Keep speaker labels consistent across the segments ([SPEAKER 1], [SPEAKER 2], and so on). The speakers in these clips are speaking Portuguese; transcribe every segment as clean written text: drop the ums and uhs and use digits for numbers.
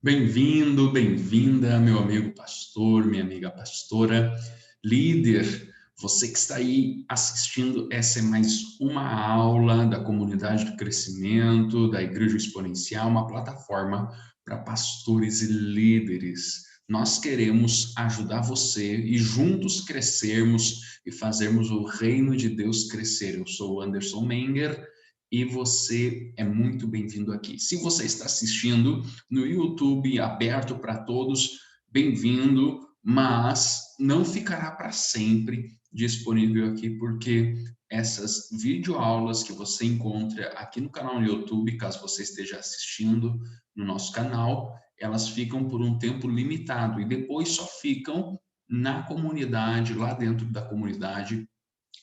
[SPEAKER 1] Bem-vindo, bem-vinda, meu amigo pastor, minha amiga pastora, líder. Você que está aí assistindo, essa é mais uma aula da comunidade do crescimento, da Igreja Exponencial, uma plataforma para pastores e líderes. Nós queremos ajudar você e juntos crescermos e fazermos o reino de Deus crescer. Eu sou o Anderson Menger e você é muito bem-vindo aqui. Se você está assistindo no YouTube aberto para todos, bem-vindo, mas não ficará para sempre disponível aqui, porque essas videoaulas que você encontra aqui no canal no YouTube, caso você esteja assistindo no nosso canal, elas ficam por um tempo limitado e depois só ficam na comunidade, lá dentro da comunidade,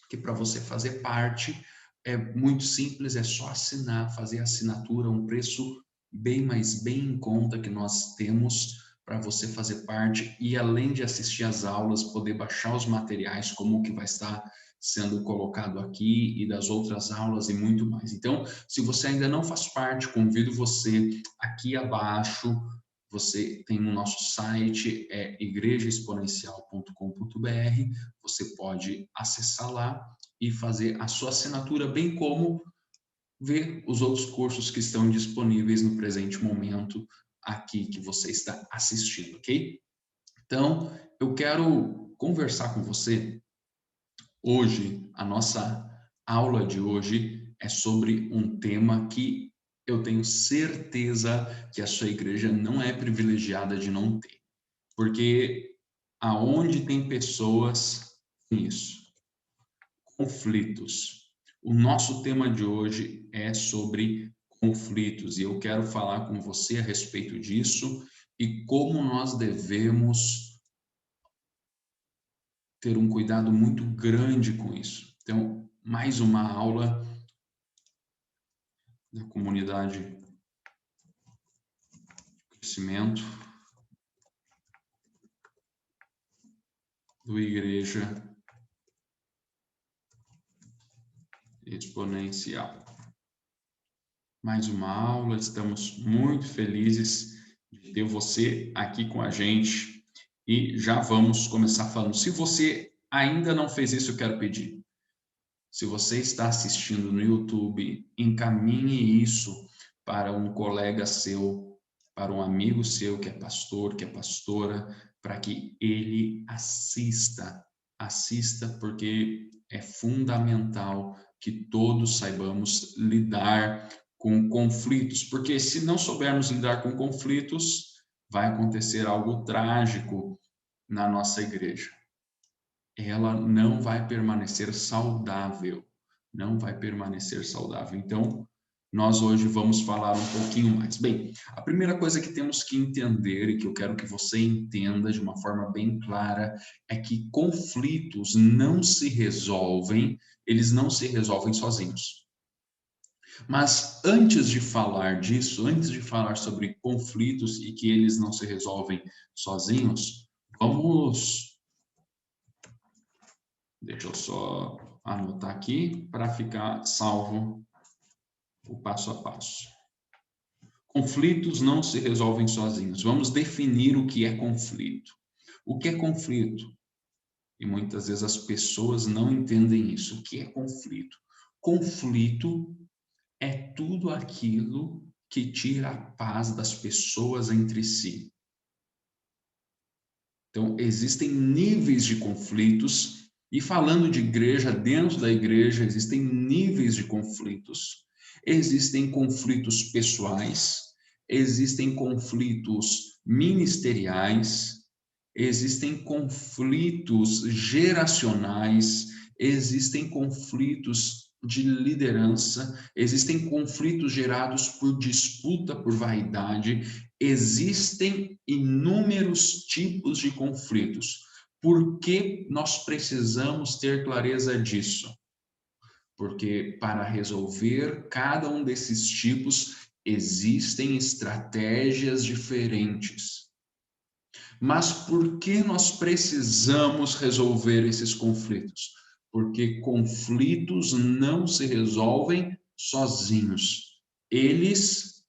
[SPEAKER 1] que para você fazer parte é muito simples, é só assinar, fazer assinatura, um preço bem, mas bem em conta que nós temos para você fazer parte e além de assistir às aulas, poder baixar os materiais, como o que vai estar sendo colocado aqui e das outras aulas e muito mais. Então, se você ainda não faz parte, convido você aqui abaixo, você tem o nosso site, é igrejaexponencial.com.br, você pode acessar lá e fazer a sua assinatura, bem como ver os outros cursos que estão disponíveis no presente momento aqui que você está assistindo, ok? Então, eu quero conversar com você hoje. A nossa aula de hoje é sobre um tema que eu tenho certeza que a sua igreja não é privilegiada de não ter. Porque aonde tem pessoas, tem isso. Conflitos. O nosso tema de hoje é sobre conflitos e eu quero falar com você a respeito disso e como nós devemos ter um cuidado muito grande com isso. Então, mais uma aula da comunidade de crescimento do Igreja Exponencial. Mais uma aula, estamos muito felizes de ter você aqui com a gente e já vamos começar falando. Se você ainda não fez isso, eu quero pedir. Se você está assistindo no YouTube, encaminhe isso para um colega seu, para um amigo seu que é pastor, que é pastora, para que ele assista. Assista porque é fundamental que todos saibamos lidar com conflitos, porque se não soubermos lidar com conflitos, vai acontecer algo trágico na nossa igreja. Ela não vai permanecer saudável, não vai permanecer saudável. Então, nós hoje vamos falar um pouquinho mais. Bem, a primeira coisa que temos que entender e que eu quero que você entenda de uma forma bem clara é que conflitos não se resolvem, eles não se resolvem sozinhos. Mas antes de falar disso, antes de falar sobre conflitos e que eles não se resolvem sozinhos, deixa eu só anotar aqui para ficar salvo o passo a passo. Conflitos não se resolvem sozinhos. Vamos definir o que é conflito. O que é conflito? E muitas vezes as pessoas não entendem isso. O que é conflito? Conflito é tudo aquilo que tira a paz das pessoas entre si. Então, existem níveis de conflitos, e falando de igreja, dentro da igreja, existem níveis de conflitos. Existem conflitos pessoais, existem conflitos ministeriais, existem conflitos geracionais, existem conflitos de liderança, existem conflitos gerados por disputa, por vaidade, existem inúmeros tipos de conflitos. Por que nós precisamos ter clareza disso? Porque para resolver cada um desses tipos existem estratégias diferentes. Mas por que nós precisamos resolver esses conflitos? Porque conflitos não se resolvem sozinhos. Eles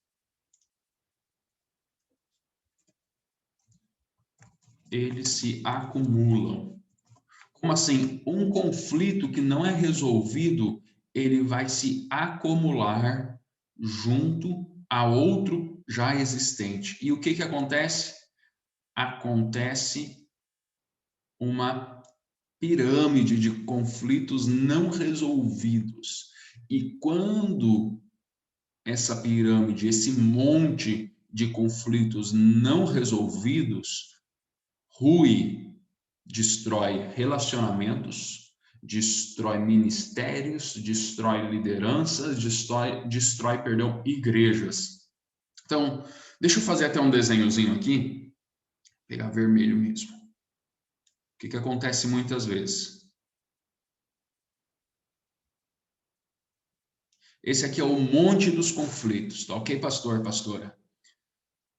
[SPEAKER 1] eles se acumulam. Como assim? Um conflito que não é resolvido, ele vai se acumular junto a outro já existente. E o que acontece? Acontece uma pirâmide de conflitos não resolvidos. E quando essa pirâmide, esse monte de conflitos não resolvidos, rui, destrói relacionamentos, destrói ministérios, destrói lideranças, destrói, igrejas. Então, deixa eu fazer até um desenhozinho aqui, pegar vermelho mesmo. O que acontece muitas vezes? Esse aqui é o monte dos conflitos, tá ok, pastor, pastora?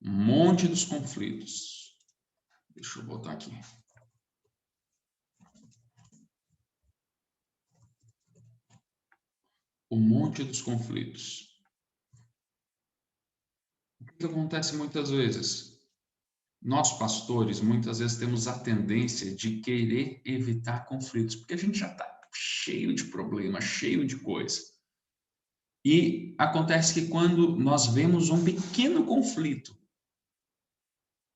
[SPEAKER 1] Monte dos conflitos. Deixa eu botar aqui. O monte dos conflitos. O que acontece muitas vezes? Nós, pastores, muitas vezes temos a tendência de querer evitar conflitos, porque a gente já está cheio de problemas, cheio de coisa. E acontece que quando nós vemos um pequeno conflito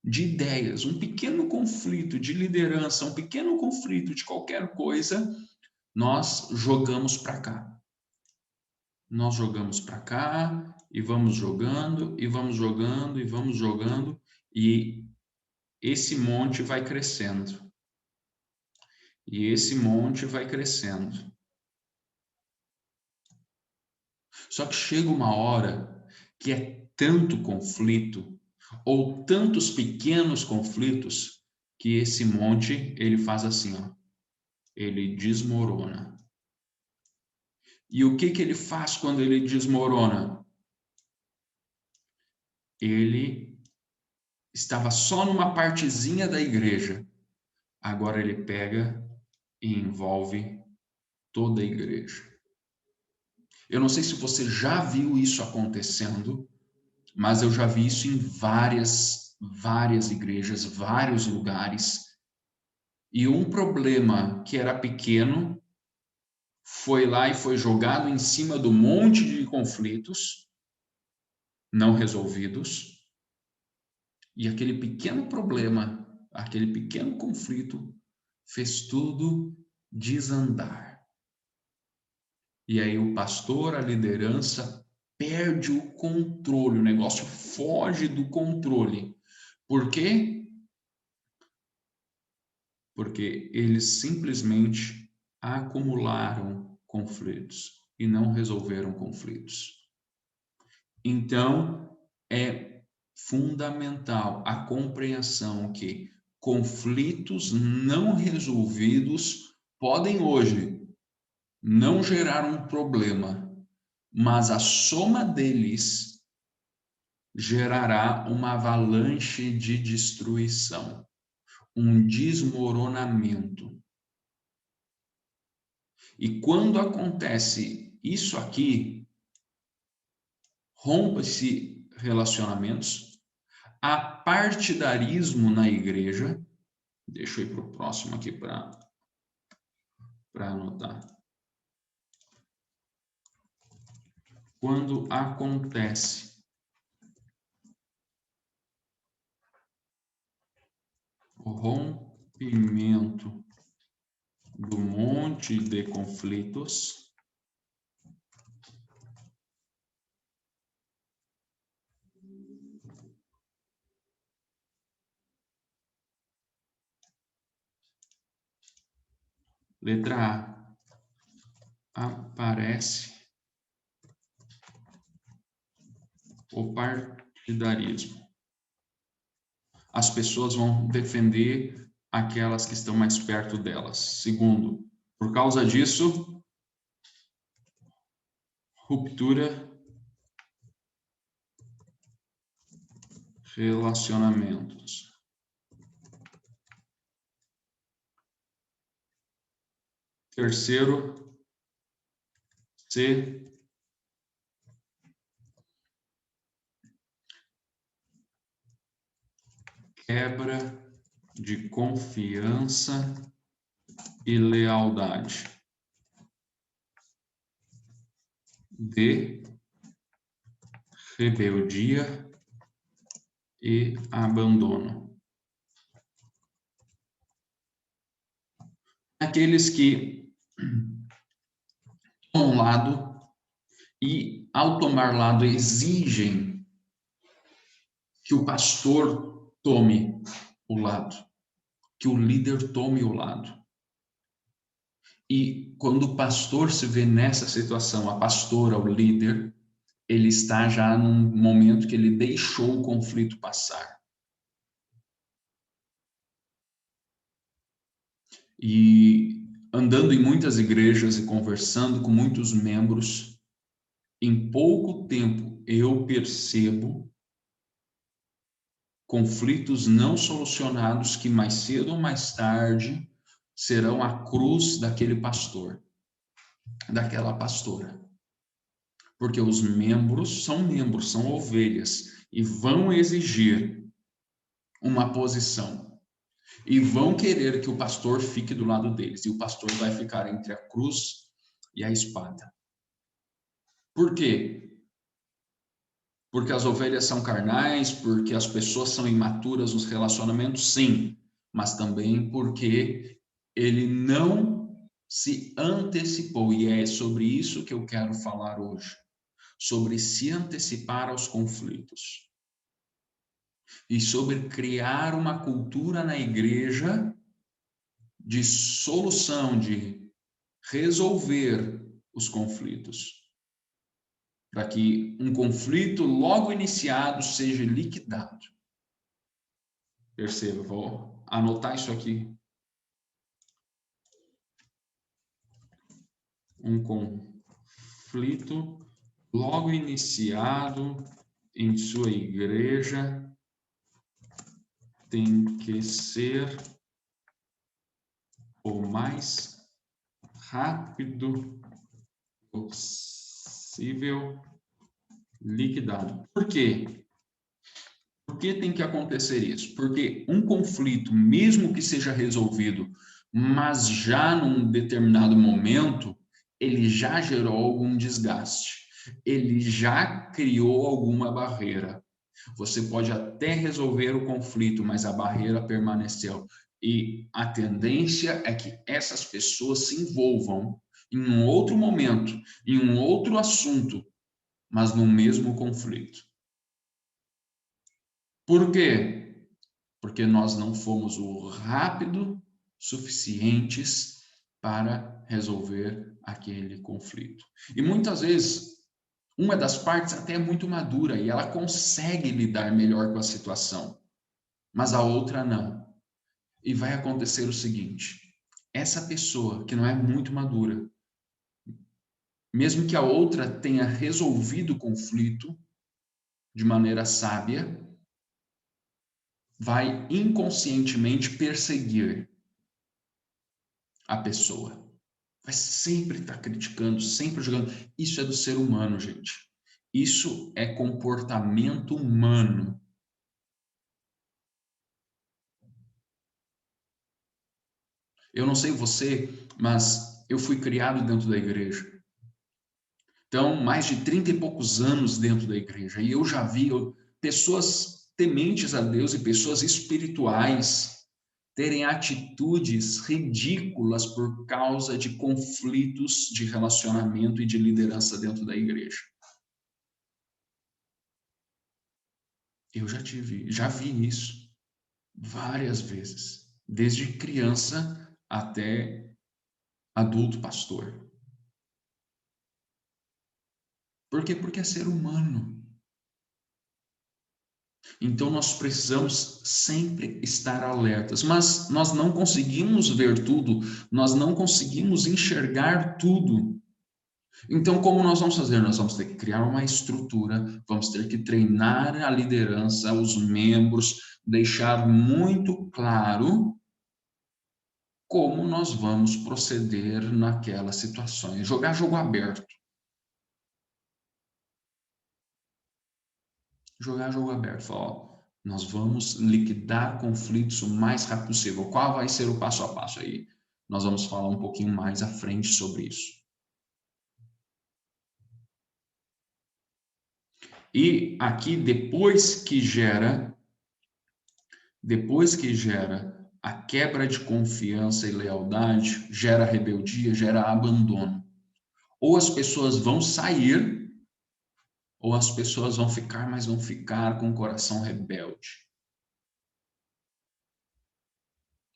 [SPEAKER 1] de ideias, um pequeno conflito de liderança, um pequeno conflito de qualquer coisa, nós jogamos para cá. Nós jogamos para cá e vamos jogando, e vamos jogando, e vamos jogando, e esse monte vai crescendo. E esse monte vai crescendo. Só que chega uma hora que é tanto conflito, ou tantos pequenos conflitos, que esse monte, ele faz assim, ó, ele desmorona. E o que ele faz quando ele desmorona? Ele estava só numa partezinha da igreja. Agora ele pega e envolve toda a igreja. Eu não sei se você já viu isso acontecendo, mas eu já vi isso em várias igrejas, vários lugares. E um problema que era pequeno foi lá e foi jogado em cima do monte de conflitos não resolvidos. E aquele pequeno problema, aquele pequeno conflito fez tudo desandar. E aí o pastor, a liderança, perde o controle, o negócio foge do controle. Por quê? Porque eles simplesmente acumularam conflitos e não resolveram conflitos. Então, é fundamental a compreensão que conflitos não resolvidos podem hoje não gerar um problema, mas a soma deles gerará uma avalanche de destruição, um desmoronamento. E quando acontece isso aqui, rompe-se relacionamentos, há partidarismo na igreja. Deixa eu ir para o próximo aqui para anotar. Quando acontece o rompimento do monte de conflitos, letra A, aparece o partidarismo. As pessoas vão defender aquelas que estão mais perto delas. Segundo, por causa disso, ruptura relacionamentos. Terceiro, se quebra de confiança e lealdade, de rebeldia e abandono. Aqueles que tomam lado e, ao tomar lado, exigem que o pastor tome o lado, que o líder tome o lado. E quando o pastor se vê nessa situação, a pastora, o líder, ele está já num momento que ele deixou o conflito passar. E andando em muitas igrejas e conversando com muitos membros, em pouco tempo eu percebo conflitos não solucionados que mais cedo ou mais tarde serão a cruz daquele pastor, daquela pastora. Porque os membros, são ovelhas e vão exigir uma posição e vão querer que o pastor fique do lado deles, e o pastor vai ficar entre a cruz e a espada. Por quê? Porque as ovelhas são carnais, porque as pessoas são imaturas nos relacionamentos, sim, mas também porque ele não se antecipou, e é sobre isso que eu quero falar hoje, sobre se antecipar aos conflitos e sobre criar uma cultura na igreja de solução, de resolver os conflitos, para que um conflito logo iniciado seja liquidado. Perceba, vou anotar isso aqui. Um conflito logo iniciado em sua igreja tem que ser o mais rápido possível liquidado. Por quê? Por que tem que acontecer isso? Porque um conflito, mesmo que seja resolvido, mas já num determinado momento, ele já gerou algum desgaste, ele já criou alguma barreira. Você pode até resolver o conflito, mas a barreira permaneceu. E a tendência é que essas pessoas se envolvam em um outro momento, em um outro assunto, mas no mesmo conflito. Por quê? Porque nós não fomos o rápido suficientes para resolver aquele conflito. E muitas vezes, uma das partes até é muito madura e ela consegue lidar melhor com a situação, mas a outra não. E vai acontecer o seguinte: essa pessoa que não é muito madura, mesmo que a outra tenha resolvido o conflito de maneira sábia, vai inconscientemente perseguir a pessoa. Vai sempre estar criticando, sempre jogando. Isso é do ser humano, gente. Isso é comportamento humano. Eu não sei você, mas eu fui criado dentro da igreja. Então, mais de 30 e poucos anos dentro da igreja. E eu já vi pessoas tementes a Deus e pessoas espirituais terem atitudes ridículas por causa de conflitos de relacionamento e de liderança dentro da igreja. Eu já vi isso várias vezes, desde criança até adulto pastor. Por quê? Porque é ser humano. Então nós precisamos sempre estar alertas, mas nós não conseguimos ver tudo, nós não conseguimos enxergar tudo. Então, como nós vamos fazer? Nós vamos ter que criar uma estrutura, vamos ter que treinar a liderança, os membros, deixar muito claro como nós vamos proceder naquelas situações. Jogar jogo aberto. Jogar jogo aberto. Falar, ó, Nós vamos liquidar conflitos o mais rápido possível. Qual vai ser o passo a passo aí? Nós vamos falar um pouquinho mais à frente sobre isso. E aqui, depois que gera a quebra de confiança e lealdade, gera rebeldia, gera abandono. Ou as pessoas vão sair, ou as pessoas vão ficar, mas vão ficar com o coração rebelde.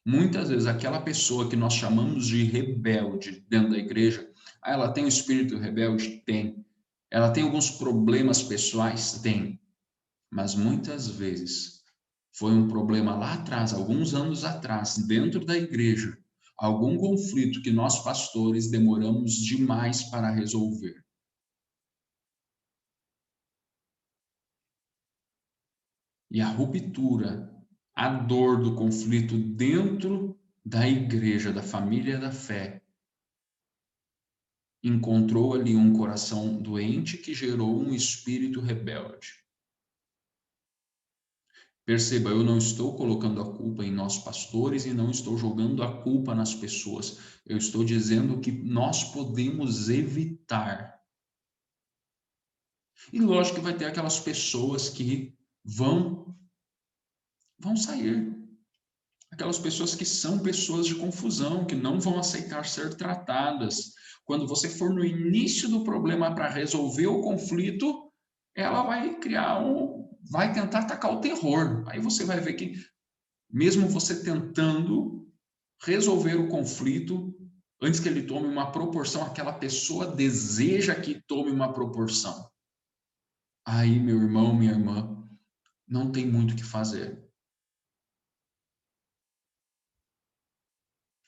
[SPEAKER 1] Muitas vezes aquela pessoa que nós chamamos de rebelde dentro da igreja, ela tem um espírito rebelde? Tem. Ela tem alguns problemas pessoais? Tem. Mas muitas vezes foi um problema lá atrás, alguns anos atrás, dentro da igreja, algum conflito que nós pastores demoramos demais para resolver. E a ruptura, a dor do conflito dentro da igreja, da família da fé, encontrou ali um coração doente que gerou um espírito rebelde. Perceba, eu não estou colocando a culpa em nós pastores e não estou jogando a culpa nas pessoas. Eu estou dizendo que nós podemos evitar. E lógico que vai ter aquelas pessoas que vão sair. Aquelas pessoas que são pessoas de confusão, que não vão aceitar ser tratadas. Quando você for no início do problema para resolver o conflito, ela vai vai tentar atacar o terror. Aí você vai ver que mesmo você tentando resolver o conflito, antes que ele tome uma proporção, aquela pessoa deseja que tome uma proporção. Aí, meu irmão, minha irmã, não tem muito o que fazer.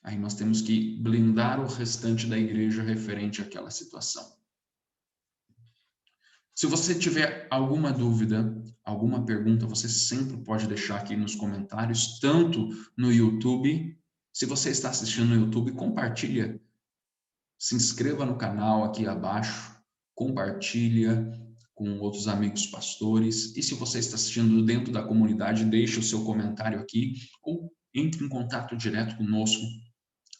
[SPEAKER 1] Aí nós temos que blindar o restante da igreja referente àquela situação. Se você tiver alguma dúvida, alguma pergunta, você sempre pode deixar aqui nos comentários, tanto no YouTube. Se você está assistindo no YouTube, compartilha. Se inscreva no canal aqui abaixo, compartilha com outros amigos pastores. E se você está assistindo dentro da comunidade, deixe o seu comentário aqui ou entre em contato direto conosco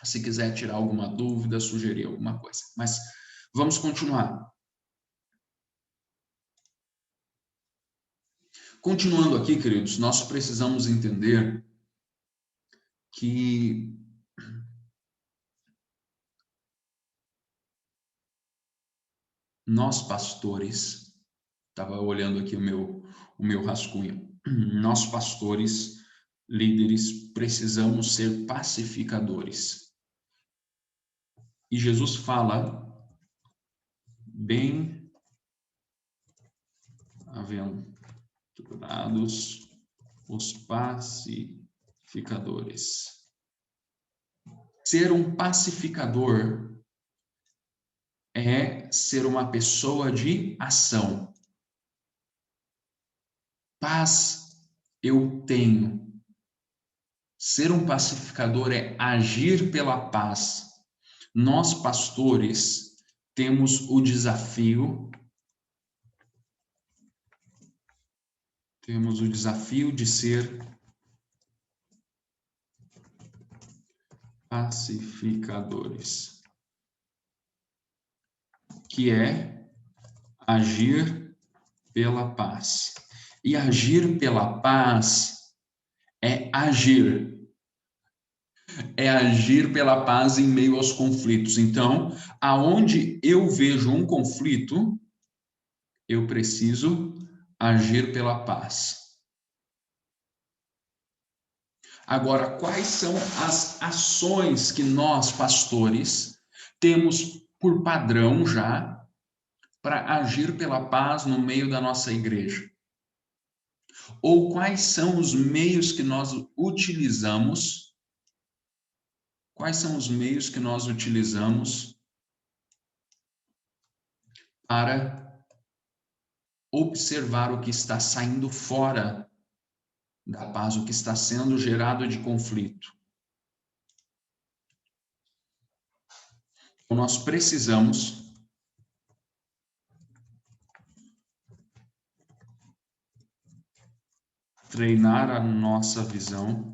[SPEAKER 1] se quiser tirar alguma dúvida, sugerir alguma coisa. Mas vamos continuar. Continuando aqui, queridos, nós precisamos entender que nós pastores, estava olhando aqui o meu rascunho, nós pastores, líderes, precisamos ser pacificadores. E Jesus fala, bem-aventurados os pacificadores. Ser um pacificador é ser uma pessoa de ação. Paz eu tenho. Ser um pacificador é agir pela paz. Nós, pastores, temos o desafio de ser pacificadores, que é agir pela paz. E agir pela paz é agir. É agir pela paz em meio aos conflitos. Então, aonde eu vejo um conflito, eu preciso agir pela paz. Agora, quais são as ações que nós, pastores, temos por padrão já para agir pela paz no meio da nossa igreja? Ou quais são os meios que nós utilizamos? Quais são os meios que nós utilizamos para observar o que está saindo fora da paz, o que está sendo gerado de conflito? Então, nós precisamos treinar a nossa visão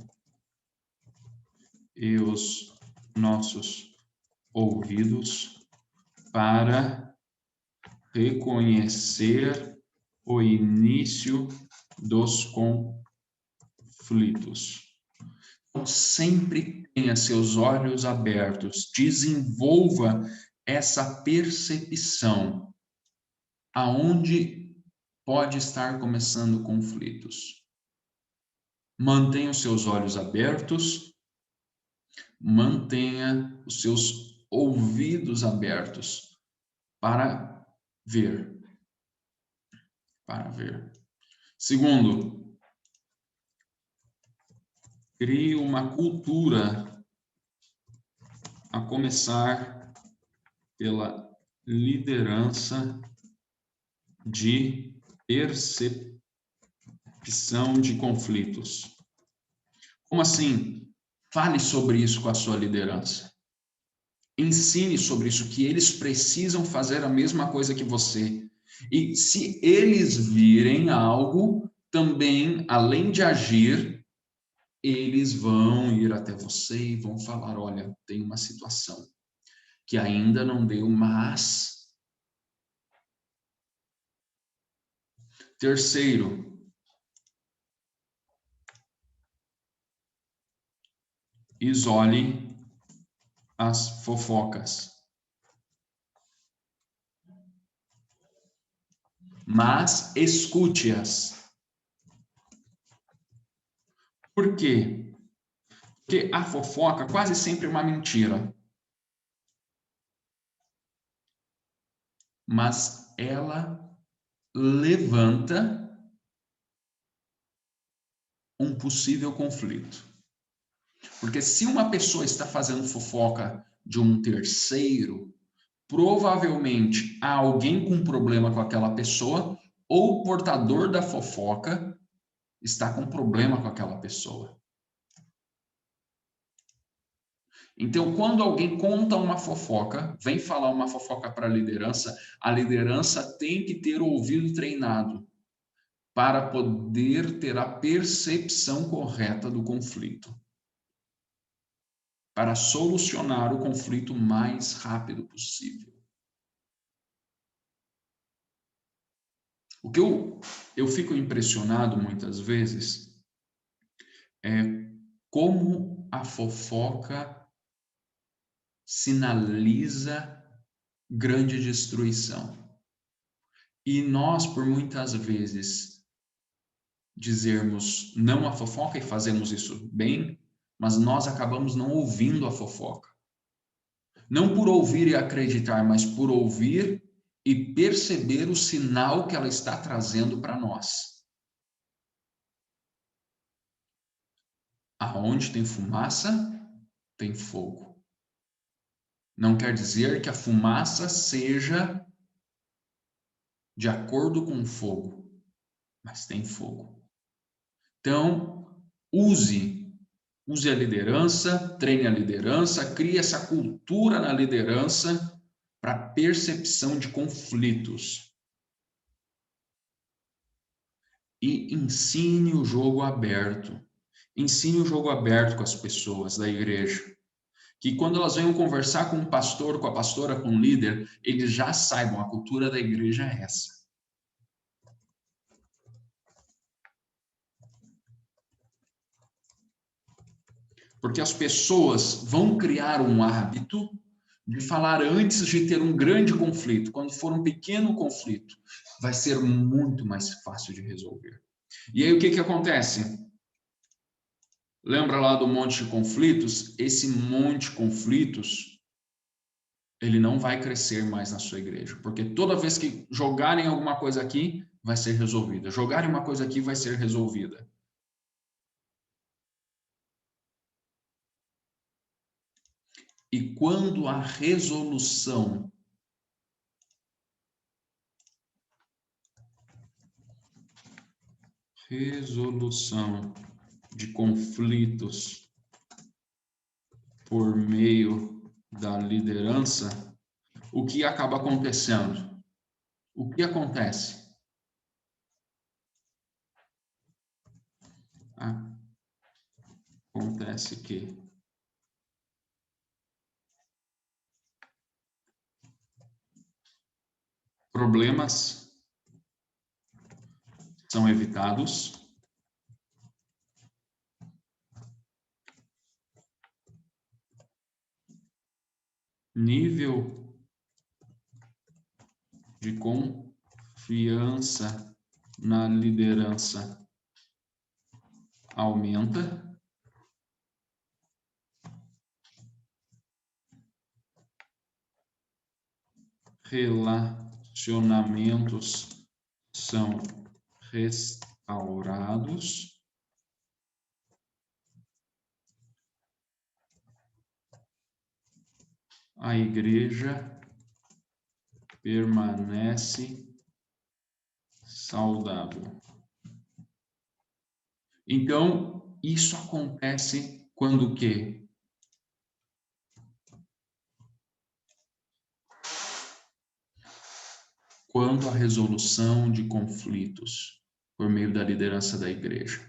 [SPEAKER 1] e os nossos ouvidos para reconhecer o início dos conflitos. Então, sempre tenha seus olhos abertos, desenvolva essa percepção aonde pode estar começando conflitos. Mantenha os seus olhos abertos, mantenha os seus ouvidos abertos para ver. Segundo, crie uma cultura, a começar pela liderança de percepção de conflitos. Como assim? Fale sobre isso com a sua liderança. Ensine sobre isso, que eles precisam fazer a mesma coisa que você. E se eles virem algo, também, além de agir, eles vão ir até você e vão falar, olha, tem uma situação que ainda não deu, mas... Terceiro, isole as fofocas. Mas escute-as. Por quê? Porque a fofoca quase sempre é uma mentira. Mas ela levanta um possível conflito. Porque se uma pessoa está fazendo fofoca de um terceiro, provavelmente há alguém com problema com aquela pessoa, ou o portador da fofoca está com problema com aquela pessoa. Então, quando alguém conta uma fofoca, vem falar uma fofoca para a liderança tem que ter o ouvido treinado para poder ter a percepção correta do conflito, para solucionar o conflito o mais rápido possível. O que eu fico impressionado muitas vezes é como a fofoca sinaliza grande destruição. E nós, por muitas vezes, dizermos não à fofoca e fazemos isso bem, mas nós acabamos não ouvindo a fofoca. Não por ouvir e acreditar, mas por ouvir e perceber o sinal que ela está trazendo para nós. Aonde tem fumaça, tem fogo. Não quer dizer que a fumaça seja de acordo com o fogo, mas tem fogo. Então, use a liderança, treine a liderança, crie essa cultura na liderança para percepção de conflitos. E ensine o jogo aberto. Ensine o jogo aberto com as pessoas da igreja. Que quando elas venham conversar com o pastor, com a pastora, com o líder, eles já saibam, a cultura da igreja é essa. Porque as pessoas vão criar um hábito de falar antes de ter um grande conflito. Quando for um pequeno conflito, vai ser muito mais fácil de resolver. E aí o que acontece? Lembra lá do monte de conflitos? Esse monte de conflitos, ele não vai crescer mais na sua igreja. Porque toda vez que jogarem alguma coisa aqui, vai ser resolvida. Jogarem uma coisa aqui, vai ser resolvida. E quando a resolução de conflitos por meio da liderança, o que acaba acontecendo? O que acontece? acontece que problemas são evitados nível de confiança na liderança aumenta, relacionamentos são restaurados, a igreja permanece saudável. Então, isso acontece quando o quê? Quando a resolução de conflitos por meio da liderança da igreja.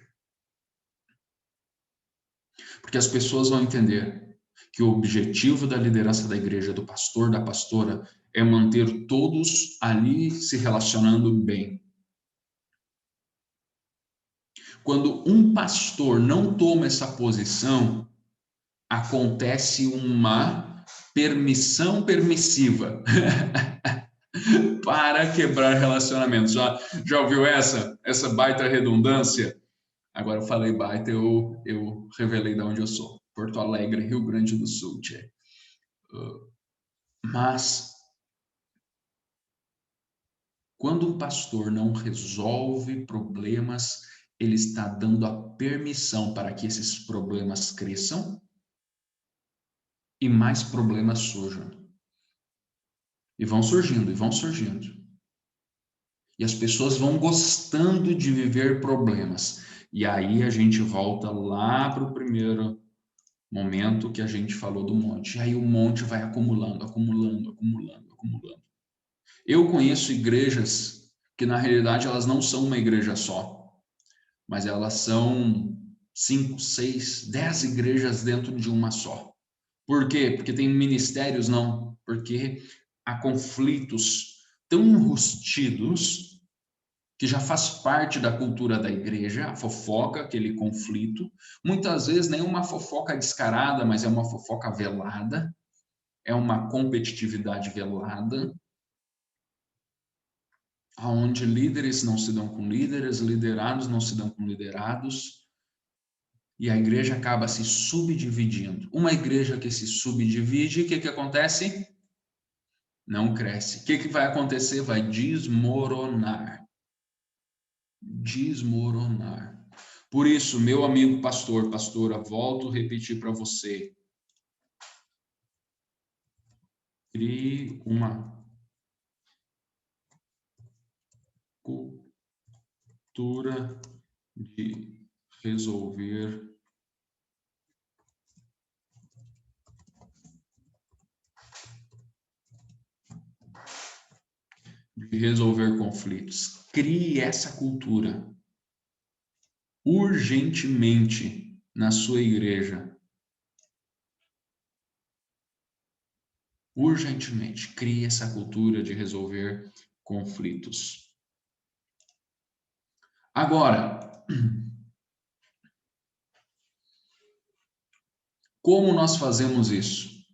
[SPEAKER 1] Porque as pessoas vão entender que o objetivo da liderança da igreja, do pastor, da pastora, é manter todos ali se relacionando bem. Quando um pastor não toma essa posição, acontece uma permissão permissiva para quebrar relacionamentos. Já ouviu essa baita redundância? Agora eu falei baita, eu revelei de onde eu sou. Porto Alegre, Rio Grande do Sul, tchê. Mas, quando um pastor não resolve problemas, ele está dando a permissão para que esses problemas cresçam e mais problemas surjam. E vão surgindo, e vão surgindo. E as pessoas vão gostando de viver problemas. E aí a gente volta lá para o primeiro momento que a gente falou do monte. E aí o monte vai acumulando, acumulando, acumulando, acumulando. Eu conheço igrejas que na realidade elas não são uma igreja só, mas elas são 5, 6, 10 igrejas dentro de uma só. Por quê? Porque tem ministérios? Não. Porque há conflitos tão enrustidos que já faz parte da cultura da igreja, a fofoca, aquele conflito. Muitas vezes nem uma fofoca descarada, mas é uma fofoca velada, é uma competitividade velada, onde líderes não se dão com líderes, liderados não se dão com liderados, e a igreja acaba se subdividindo. Uma igreja que se subdivide, o que acontece? Não cresce. O que vai acontecer? Vai desmoronar. Desmoronar. Por isso, meu amigo pastor, pastora, volto a repetir para você. Crie uma cultura de resolver conflitos. Crie essa cultura urgentemente na sua igreja. Urgentemente, crie essa cultura de resolver conflitos. Agora, como nós fazemos isso?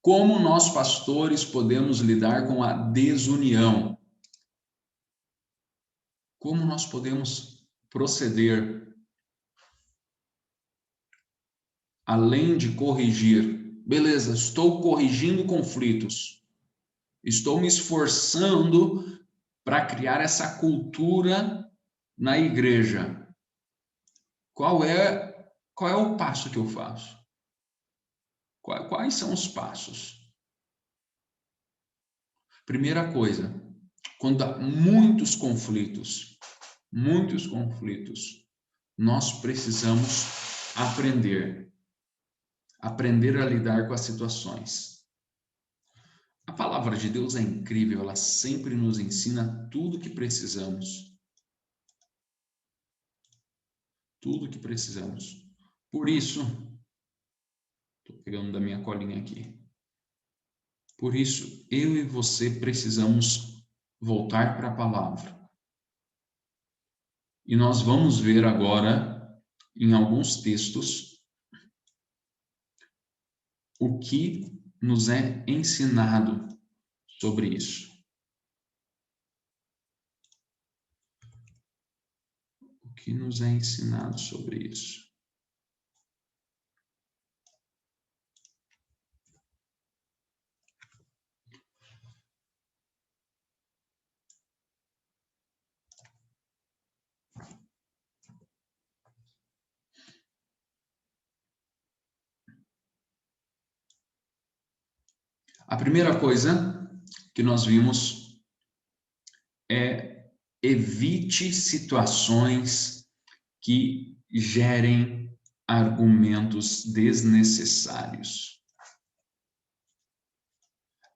[SPEAKER 1] Como nós, pastores, podemos lidar com a desunião? Como nós podemos proceder além de corrigir? Beleza, estou corrigindo conflitos. Estou me esforçando para criar essa cultura na igreja. Qual é o passo que eu faço? Quais são os passos? Primeira coisa, quando há muitos conflitos, nós precisamos aprender a lidar com as situações. A palavra de Deus é incrível, ela sempre nos ensina tudo o que precisamos. Tudo que precisamos. Por isso, estou pegando da minha colinha aqui. Por isso, eu e você precisamos voltar para a palavra. E nós vamos ver agora, em alguns textos, o que nos é ensinado sobre isso. O que nos é ensinado sobre isso. A primeira coisa que nós vimos é evite situações que gerem argumentos desnecessários.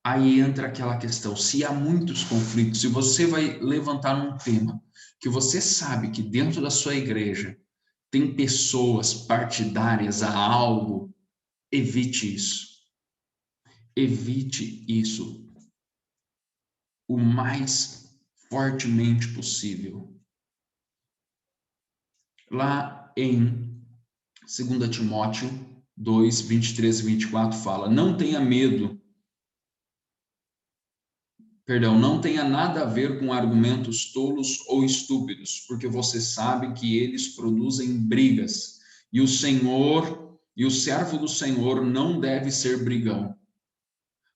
[SPEAKER 1] Aí entra aquela questão, se há muitos conflitos, se você vai levantar um tema que você sabe que dentro da sua igreja tem pessoas partidárias a algo, evite isso. Evite isso o mais fortemente possível. Lá em 2 Timóteo 2, 23 e 24 fala, não tenha nada a ver com argumentos tolos ou estúpidos, porque você sabe que eles produzem brigas, e o servo do Senhor não deve ser brigão,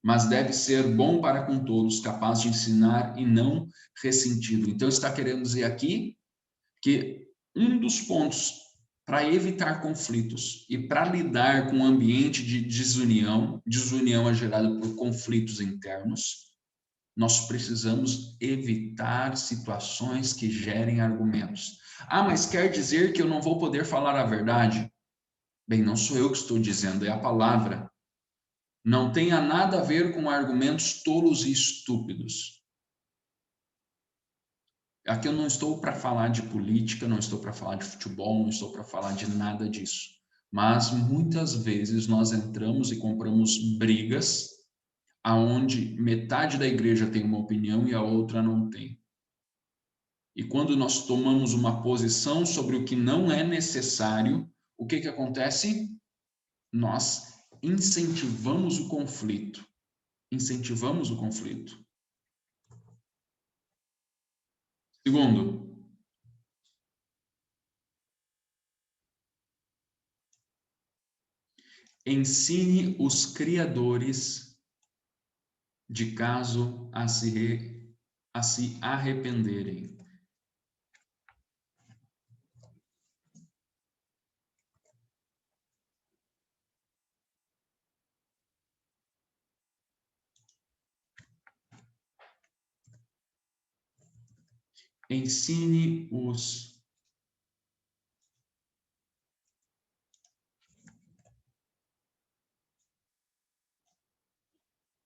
[SPEAKER 1] mas deve ser bom para com todos, capaz de ensinar e não ressentido. Então está querendo dizer aqui que um dos pontos para evitar conflitos e para lidar com um ambiente de desunião é gerada por conflitos internos, nós precisamos evitar situações que gerem argumentos. Ah, mas quer dizer que eu não vou poder falar a verdade? Bem, não sou eu que estou dizendo, é a palavra. Não tenha nada a ver com argumentos tolos e estúpidos. Aqui eu não estou para falar de política, não estou para falar de futebol, não estou para falar de nada disso. Mas muitas vezes nós entramos e compramos brigas aonde metade da igreja tem uma opinião e a outra não tem. E quando nós tomamos uma posição sobre o que não é necessário, o que acontece? Nós incentivamos o conflito. Incentivamos o conflito. Segundo, ensine os criadores de caso a se arrependerem. Ensine os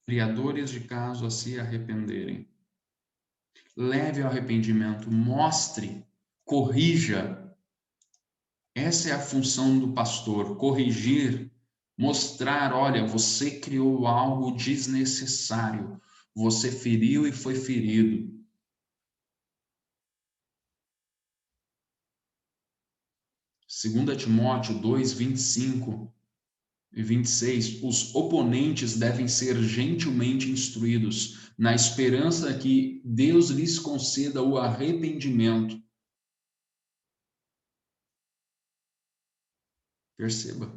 [SPEAKER 1] criadores de caso a se arrependerem. Leve ao arrependimento, mostre, corrija. Essa é a função do pastor, corrigir, mostrar, olha, você criou algo desnecessário, você feriu e foi ferido. Segunda Timóteo 2, 25 e 26, os oponentes devem ser gentilmente instruídos, na esperança que Deus lhes conceda o arrependimento. Perceba.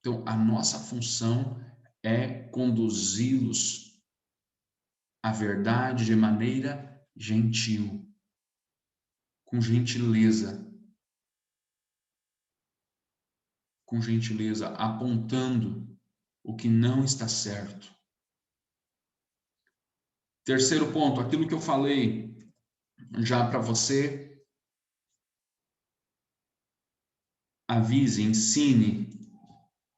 [SPEAKER 1] Então, a nossa função é conduzi-los à verdade de maneira gentil, com gentileza, apontando o que não está certo. Terceiro ponto, aquilo que eu falei já para você, avise, ensine,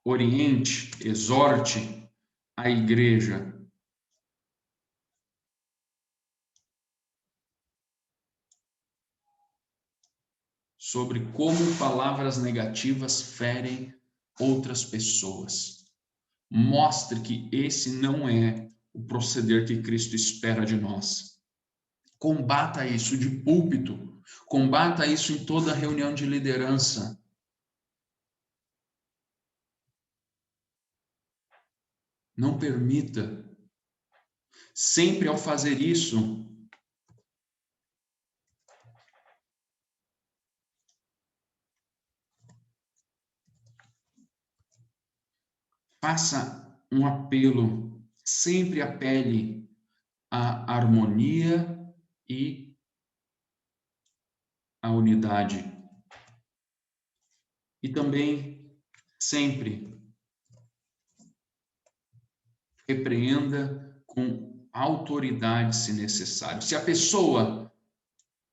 [SPEAKER 1] oriente, exorte a igreja. sobre como palavras negativas ferem outras pessoas. Mostre que esse não é o proceder que Cristo espera de nós. Combata isso de púlpito, combata isso em toda reunião de liderança. Não permita. Sempre ao fazer isso, faça um apelo, sempre apele à harmonia e à unidade. E também, sempre, repreenda com autoridade, se necessário. Se a pessoa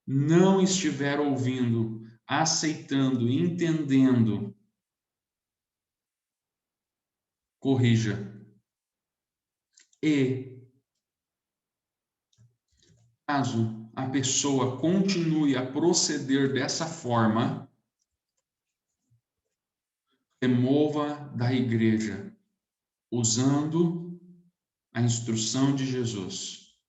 [SPEAKER 1] não estiver ouvindo, aceitando, entendendo, corrija. E, caso a pessoa continue a proceder dessa forma, remova da igreja, usando a instrução de Jesus.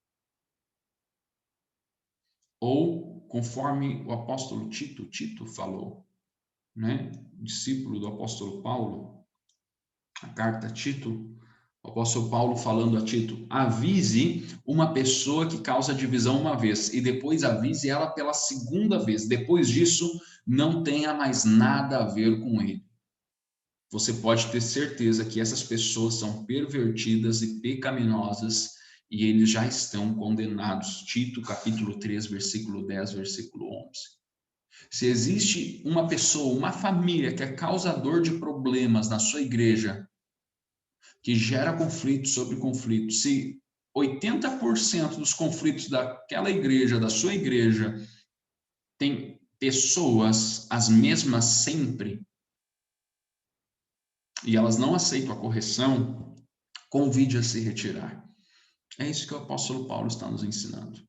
[SPEAKER 1] Ou, conforme o apóstolo Tito falou, né? Discípulo do apóstolo Paulo, a carta a Tito, o apóstolo Paulo falando a Tito: avise uma pessoa que causa divisão uma vez, e depois avise ela pela segunda vez. Depois disso, não tenha mais nada a ver com ele. Você pode ter certeza que essas pessoas são pervertidas e pecaminosas, e eles já estão condenados. Tito, capítulo 3, versículo 10, versículo 11. Se existe uma pessoa, uma família que é causador de problemas na sua igreja, que gera conflito sobre conflito, se 80% dos conflitos daquela igreja, da sua igreja, tem pessoas as mesmas sempre, e elas não aceitam a correção, convide a se retirar. É isso que o apóstolo Paulo está nos ensinando.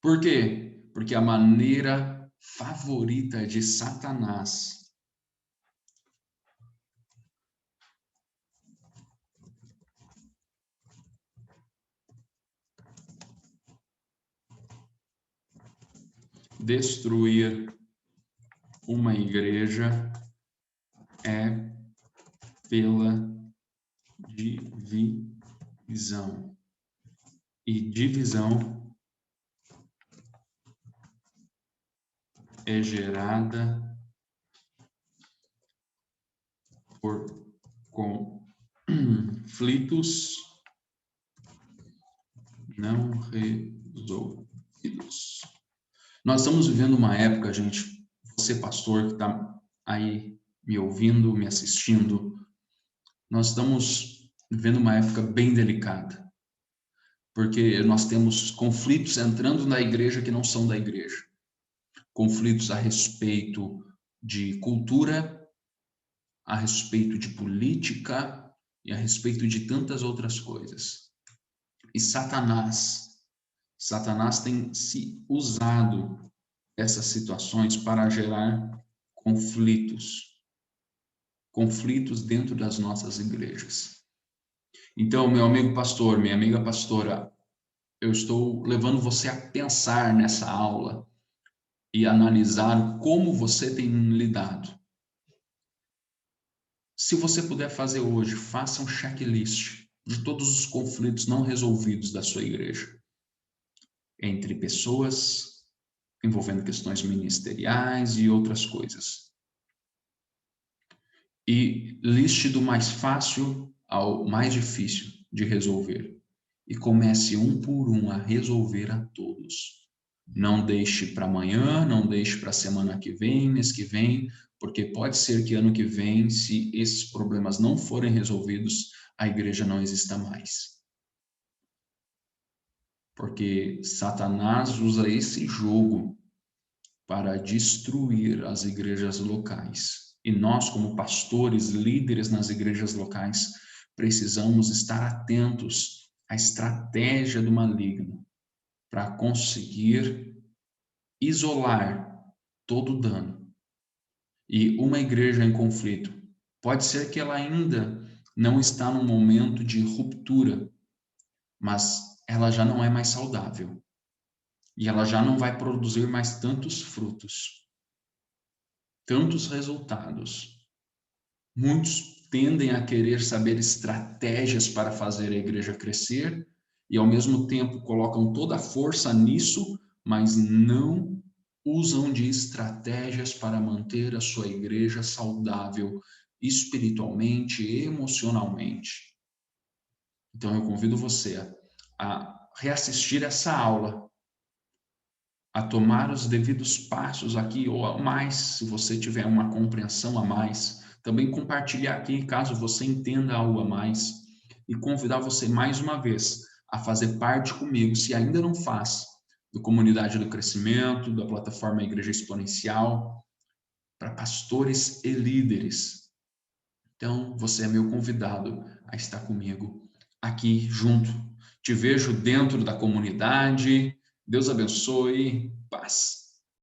[SPEAKER 1] Por quê? Porque a maneira favorita de Satanás destruir uma igreja é pela divisão. E divisão é gerada por conflitos não resolvidos. Nós estamos vivendo uma época, gente, você pastor que está aí me ouvindo, me assistindo, nós estamos vivendo uma época bem delicada, porque nós temos conflitos entrando na igreja que não são da igreja, conflitos a respeito de cultura, a respeito de política e a respeito de tantas outras coisas. E Satanás tem se usado essas situações para gerar conflitos dentro das nossas igrejas. Então, meu amigo pastor, minha amiga pastora, eu estou levando você a pensar nessa aula e analisar como você tem lidado. Se você puder fazer hoje, faça um checklist de todos os conflitos não resolvidos da sua igreja, entre pessoas, envolvendo questões ministeriais e outras coisas. E liste do mais fácil ao mais difícil de resolver. E comece um por um a resolver a todos. Não deixe para amanhã, não deixe para a semana que vem, mês que vem, porque pode ser que ano que vem, se esses problemas não forem resolvidos, a igreja não exista mais. Porque Satanás usa esse jogo para destruir as igrejas locais. E nós, como pastores, líderes nas igrejas locais, precisamos estar atentos à estratégia do maligno para conseguir isolar todo o dano E uma igreja em conflito, pode ser que ela ainda não está num momento de ruptura, mas ela já não é mais saudável. E ela já não vai produzir mais tantos frutos, tantos resultados. Muitos tendem a querer saber estratégias para fazer a igreja crescer e, ao mesmo tempo, colocam toda a força nisso, mas não usam de estratégias para manter a sua igreja saudável espiritualmente e emocionalmente. Então, eu convido você a reassistir essa aula, a tomar os devidos passos aqui, ou a mais, se você tiver uma compreensão a mais. Também compartilhar aqui, caso você entenda algo a mais, e convidar você mais uma vez a fazer parte comigo, se ainda não faz, do Comunidade do Crescimento, da plataforma Igreja Exponencial, para pastores e líderes. Então, você é meu convidado a estar comigo aqui junto. Te vejo dentro da comunidade. Deus abençoe. Paz.